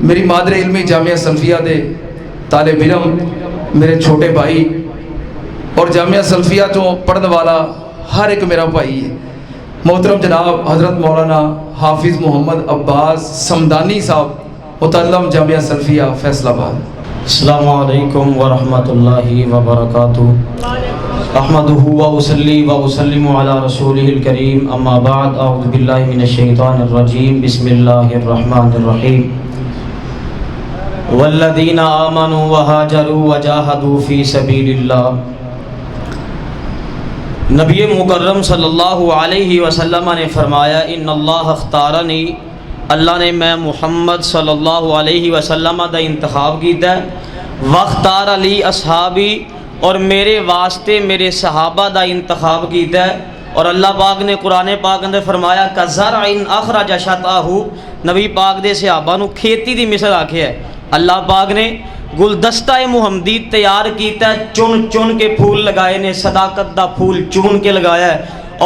میری مادر علمی جامعہ سلفیہ دے طالب علم میرے چھوٹے بھائی اور جامعہ سلفیہ جو پڑھنے والا ہر ایک میرا بھائی ہے، محترم جناب حضرت مولانا حافظ محمد عباس سمدانی صاحب متعلم جامعہ سلفیہ فیصل آباد۔ السلام علیکم ورحمۃ اللہ وبرکاتہ۔ احمدہ وصلی وسلم علی رسولہ الکریم، اما بعد، اعوذ باللہ من الشیطان الرجیم، بسم اللہ الرحمن الرحیم۔ والذین آمنوا وہاجروا وجاہدوا فی سبیل اللہ۔ نبی مکرم صلی اللہ علیہ وسلم نے فرمایا، ان اللہ اختارنی، اللہ نے میں محمد صلی اللہ علیہ وسلم دا انتخاب کیتا ہے، واختار علی اصحابی، اور میرے واسطے میرے صحابہ دا انتخاب کیتا ہے۔ اور اللہ پاک نے قرآن پاک اندر فرمایا، کزرع اخرج شطأہ، نبی پاک دے صحابہ نو کھیتی دی مثال آکھیا ہے۔ اللہ پاک نے گلدستہ محمدی تیار کیتا ہے، چن چن کے پھول لگائے نے، صداقت دا پھول چن کے لگایا ہے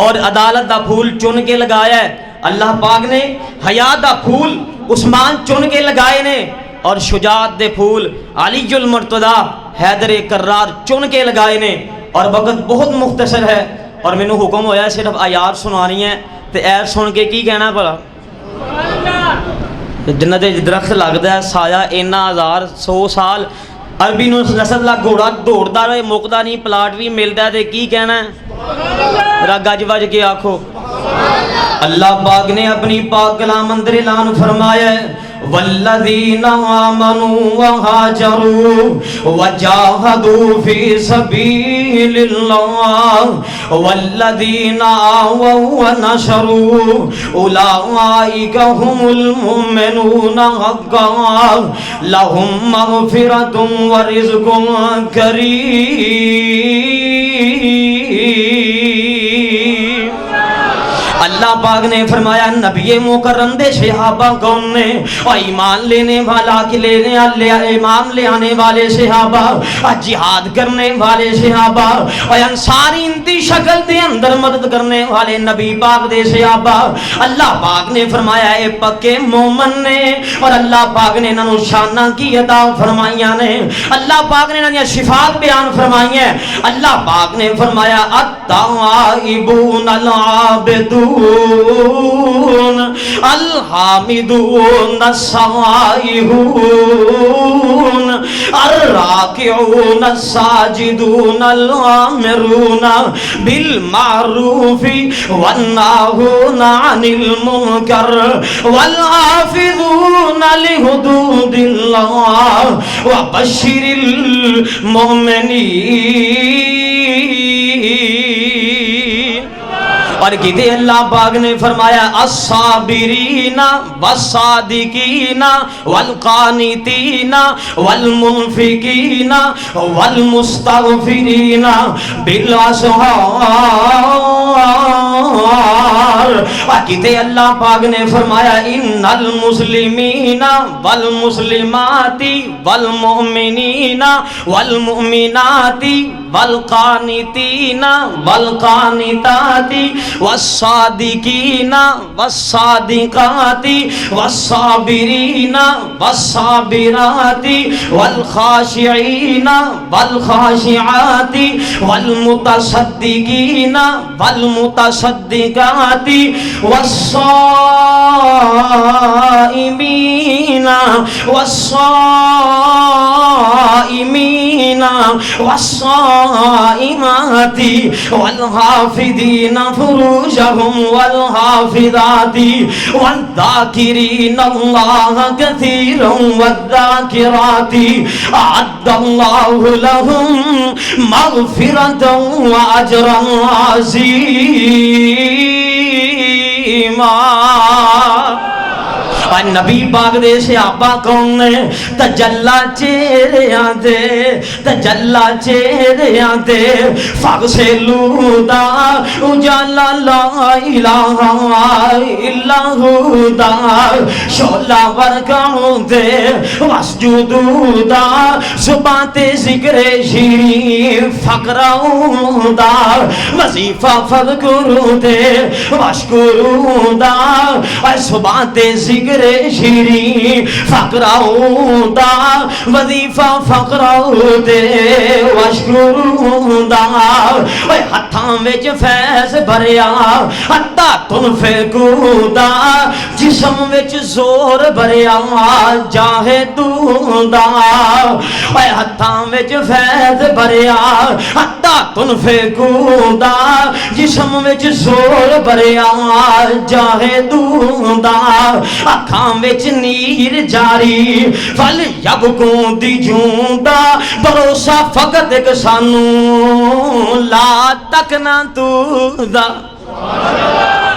اور عدالت دا پھول چن کے لگایا ہے۔ اللہ پاک نے حیا دا پھول عثمان چن کے لگائے نے، اور شجاعت دے پھول علی المرتضی حیدر کرار چن کے لگائے نے۔ اور وقت بہت مختصر ہے اور مینوں حکم ہویا صرف آیات سنانی ہے، تے ایت سن کے کی کہنا بھلا؟ جنہ دے درخت لگدا ہے سایہ اینا ہزار 100 سال، عربی نو نسل دا گھوڑا دوڑدا رہے مکدا نہیں، پلاٹ بھی ملدا ہے، تے کی کہنا ہے؟ ذرا گج وج کے آکھو۔ اللہ پاک نے اپنی پاک کلام اندر اعلان فرمایا ہے، والذین آمنوا وہاجروا وجاہدوا فی سبیل اللہ والذین آووا ونصروا اولئک هم المؤمنون حقا لهم مغفرۃ ورزق کریم۔ اللہ پاک نے فرمایا، نبی مکرم دے صحابہ کون نے؟ اور ایمان لینے والا ایمان لے آنے والے صحابہ، اور جہاد کرنے والے صحابہ، اور انصاری انتی شکل دے اندر مدد کرنے والے نبی پاک دے صحابہ۔ اللہ پاک نے فرمایا اے پکے مومن نے، اور اللہ پاک نے انہوں شانہ کی عطا فرمائیاں نے، اللہ پاک نے انہوں صفات بیان فرمائی ہیں۔ اللہ پاک نے فرمایا، التائبون العابدون الحامدون السائحون الراکعون الساجدون الآمرون بالمعروف والناہون عن المنکر والحافظون لحدود اللہ وبشر المؤمنین۔ اور کہتے اللہ پاک نے فرمایا، الصابرین والصادقین والقانتین والمنفقین والمستغفرین بالاسحار۔ اور کہتے اللہ پاک نے فرمایا، ان المسلمین والمسلمات والمؤمنین والمؤمنات والقانتین والقانتات والصادقین والصادقات والصابرین والصابرات والخاشعین والخاشعات والمتصدقین والمتصدقات والصائمین والصائمین والصائمات والحافظین فروجهم والحافظات والذاکرین اللہ کثیرا والذاکرات اعد اللہ لهم مغفرۃ واجرا عظیما۔ اور نبی پاک دے صحابہ کون نے؟ تجلا چہریاں دے، تجلا چہریاں دے، فاغسلودا اجالا لا الہ الا ہدا، شولا ورکاؤں دے، وسجودودا زبان ذکر شیرین فقراؤں دا، وظیفہ فذکروں دے، وشکروں دا، زبان ذکر شیریں فقراؤں دا وظیفہ فقراؤں دے وشکروں دا اوے ہتھاں وچ فیض بھریا حتی تنفقوں دا جسم وچ زور بھریا جاہدوں دا اوے ہتھاں وچ فیض بھریا حتی تنفقوں دا جسم وچ زور بھریا جاہدوں دا اکھاں وچ نیر جاری فل یبکوں دی جوندا بھروسہ فقط ایک سانوں لا تک نہ تو دا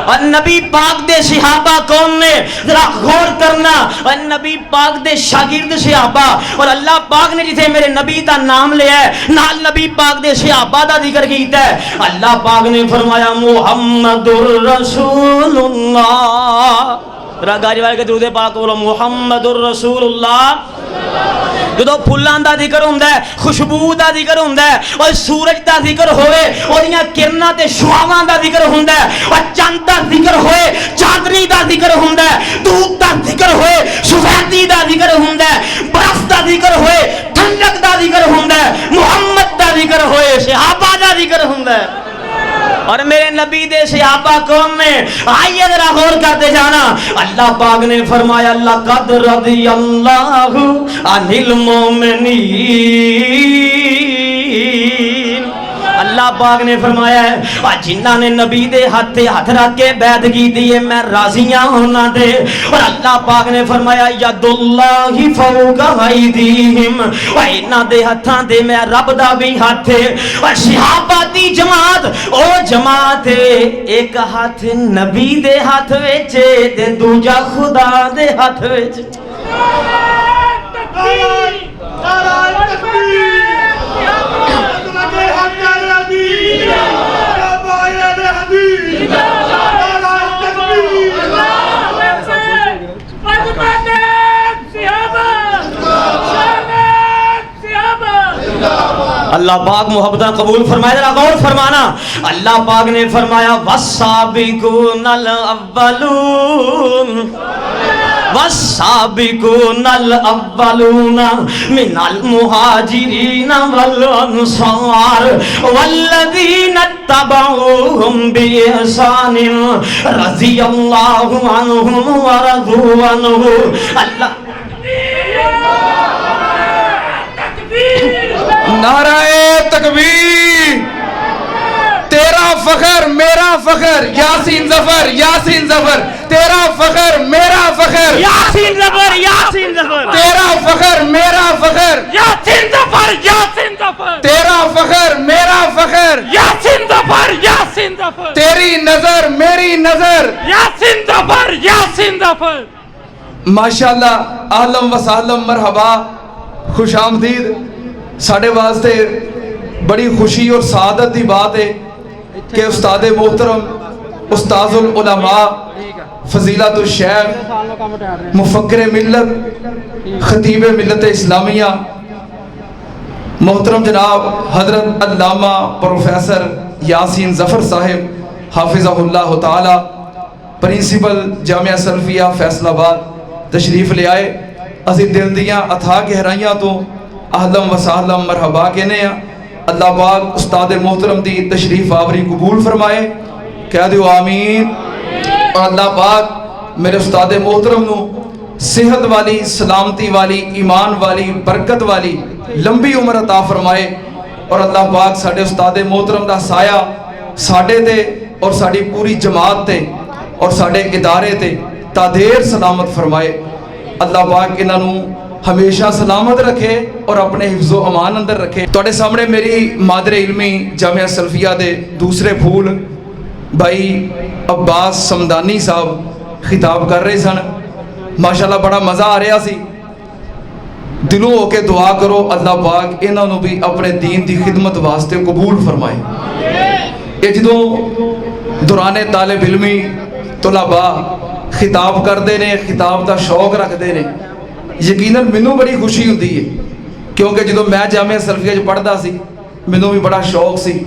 اور نبی پاک دے صحابہ کون نے ذرا غور کرنا اور نبی پاک دے شاگرد صحابہ اور اللہ پاک نے جسے میرے نبی دا نام لیا ہے نال نبی پاک دے صحابہ دا ذکر کیتا ہے اللہ پاک نے فرمایا محمد الرسول اللہ راگاری والے کے درود پاک بولو محمد الرسول اللہ جدو پھلاں دا ذکر ہوندا ہے خوشبو دا ذکر ہوندا ہے اور سورج دا ذکر ہوئے اودیاں کرناں تے شعاواں دا ذکر ہوندا ہے اور چاند دا ذکر ہوئے چاندنی دا ذکر ہوندا ہے دھوپ دا ذکر ہوئے سفیدی دا ذکر ہوندا ہے برف دا ذکر ہوئے ٹھنڈک دا ذکر ہوندا ہے محمد دا ذکر ہوئے صحابہ دا ذکر ہوندا ہے اور میرے نبی دے صحابہ کون نے آئیے ذرا غور کرتے جانا اللہ پاک نے فرمایا لقد رضی اللہ عن المؤمنین اللہ پاک نے فرمایا ہے جنہاں نے نبی دے ہاتھ رکھ کے بیعت کی دیئے میں راضیاں ہونا دے اور اللہ پاک نے فرمایا ید اللہ فوق ایدیہم انہاں دے ہتھاں دے میں رب دا بھی ہاتھ ہے اور صحابہ دی جماعت او جماعت ایک ہاتھ نبی دے ہاتھ وچ تے دوجا خدا دے ہاتھ وچ اللہ پاک محبتاں قبول فرمائے ذرا غور فرمانا اللہ پاک نے فرمایا والسابقون الاولون والسابقون الاولون من المہاجرین والانصار والذین اتبعوهم بإحسان رضی اللہ عنہم ورضوا عنہ اللہ نعرہ تکبیر تیرا فخر میرا فخر یاسین ظفر یاسین ظفر تیرا فخر میرا فخر یاسین ظفر یاسین ظفر تیرا فخر میرا فخر یاسین ظفر یاسین ظفر تیرا فخر میرا فخر یاسین ظفر یاسین ظفر تیری نظر میری نظر یاسین ظفر یاسین ظفر ماشاءاللہ اہلم و سہلم مرحبا خوش آمدید ساڑھے واسطے بڑی خوشی اور سعادت دی بات ہے کہ استاد محترم استاذ العلماء فضیلت الشیخ مفکر ملت خطیب ملت اسلامیہ محترم جناب حضرت علامہ پروفیسر یاسین ظفر صاحب حافظہ اللہ تعالی پرنسپل جامعہ سلفیہ فیصل آباد تشریف لے آئے اسی دل دیاں اتھا گہرائیاں تو اہلم و سہلم مرحبا کہنے ہیں اللہ پاک استاد محترم دی تشریف آوری قبول فرمائے کہہ دیو آمین اور اللہ پاک میرے استاد محترم نو صحت والی سلامتی والی ایمان والی برکت والی لمبی عمر عطا فرمائے اور اللہ پاک ساڑھے استاد محترم دا سایہ ساڑھے تے اور ساڑھی پوری جماعت تے اور ساڑھے ادارے تے تا دیر سلامت فرمائے اللہ پاک انہاں نو ہمیشہ سلامت رکھے اور اپنے حفظ و امان اندر رکھے توڑے سامنے میری مادر علمی جامعہ سلفیہ دے دوسرے پھول بھائی عباس سمدانی صاحب خطاب کر رہے سن ماشاءاللہ بڑا مزہ آ رہا سی دلوں ہو کے دعا کرو اللہ پاک انہوں نے بھی اپنے دین دی خدمت واسطے قبول فرمائے یہ جدوں دوران طالب علمی طلباء خطاب کردے نے خطاب دا شوق رکھ دے نے یقیناً مینوں بڑی خوشی ہوتی ہے کیونکہ جدو میں جامعہ سلفیہ پڑھتا سی مینوں بھی بڑا شوق سی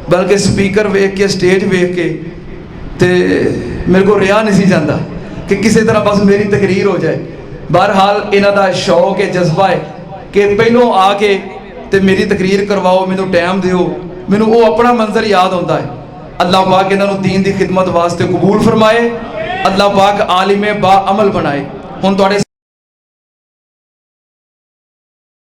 بلکہ سپیکر ویکھ کے سٹیج ویکھ کے تے میرے کو رہا نہیں سی جاندہ کہ کسی طرح بس میری تقریر ہو جائے. بہرحال انہاں دا شوق ہے, جذبہ ہے کہ پہلوں آ کے تے میری تقریر کرواؤ, مینوں ٹائم دیو, مینوں وہ اپنا منظر یاد ہوتا ہے. اللہ پاک انہاں نوں دین دی خدمت واسطے قبول فرمائے, اللہ پاک عالم با عمل بنائے. ہن تواڈے